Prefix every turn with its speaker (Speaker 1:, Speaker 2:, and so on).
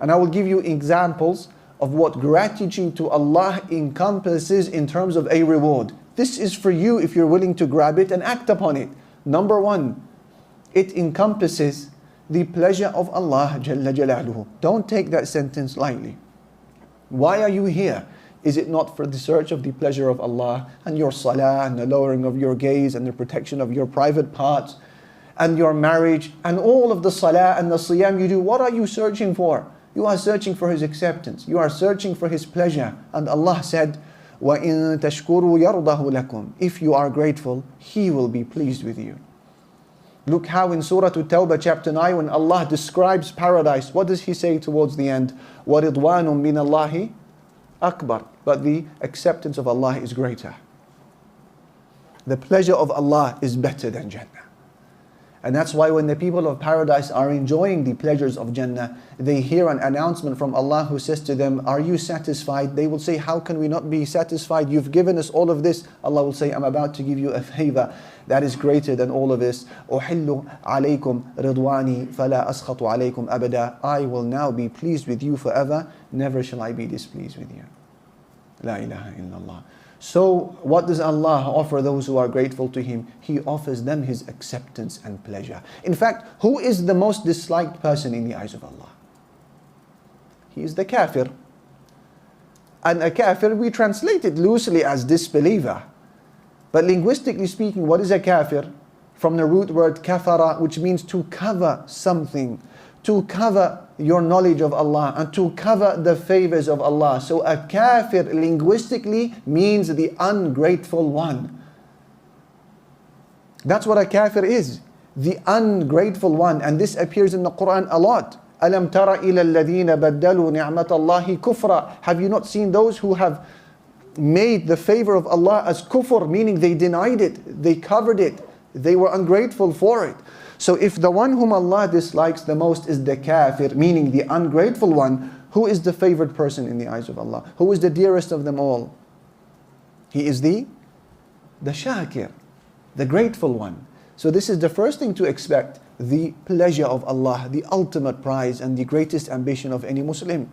Speaker 1: And I will give you examples of what gratitude to Allah encompasses in terms of a reward. This is for you if you're willing to grab it and act upon it. Number one, it encompasses the pleasure of Allah Jalla Jalaluhu. Don't take that sentence lightly. Why are you here? Is it not for the search of the pleasure of Allah and your salah and the lowering of your gaze and the protection of your private parts and your marriage and all of the salah and the siyam you do? What are you searching for? You are searching for His acceptance. You are searching for His pleasure. And Allah said, وَإِن تَشْكُرُوا يَرْضَهُ لَكُمْ. If you are grateful, He will be pleased with you. Look how in Surah At-Tawbah chapter 9, when Allah describes paradise, what does He say towards the end? وَرِضْوَانٌ مِّنَ اللَّهِ أَكْبَرُ. But the acceptance of Allah is greater. The pleasure of Allah is better than Jannah. And that's why when the people of paradise are enjoying the pleasures of Jannah, they hear an announcement from Allah who says to them, are you satisfied? They will say, how can we not be satisfied? You've given us all of this. Allah will say, I'm about to give you a favor that is greater than all of this. أُحِلُّ عَلَيْكُمْ رِضْوَانِي فَلَا أَسْخَطُ عَلَيْكُمْ أَبَدًا. I will now be pleased with you forever. Never shall I be displeased with you. La ilaha illallah. So what does Allah offer those who are grateful to Him? He offers them His acceptance and pleasure. In fact, who is the most disliked person in the eyes of Allah? He is the kafir. And a kafir, we translate it loosely as disbeliever. But linguistically speaking, what is a kafir? From the root word kafara, which means to cover something, to cover your knowledge of Allah and to cover the favors of Allah. So a kafir linguistically means the ungrateful one. That's what a kafir is, the ungrateful one. And this appears in the Quran a lot. أَلَمْ تَرَ إِلَى الَّذِينَ بَدَّلُوا نِعْمَةَ اللَّهِ كُفْرًا. Have you not seen those who have made the favor of Allah as kufr, meaning they denied it, they covered it, they were ungrateful for it. So if the one whom Allah dislikes the most is the kafir, meaning the ungrateful one, who is the favored person in the eyes of Allah? Who is the dearest of them all? He is the shakir, the grateful one. So this is the first thing to expect, the pleasure of Allah, the ultimate prize and the greatest ambition of any Muslim.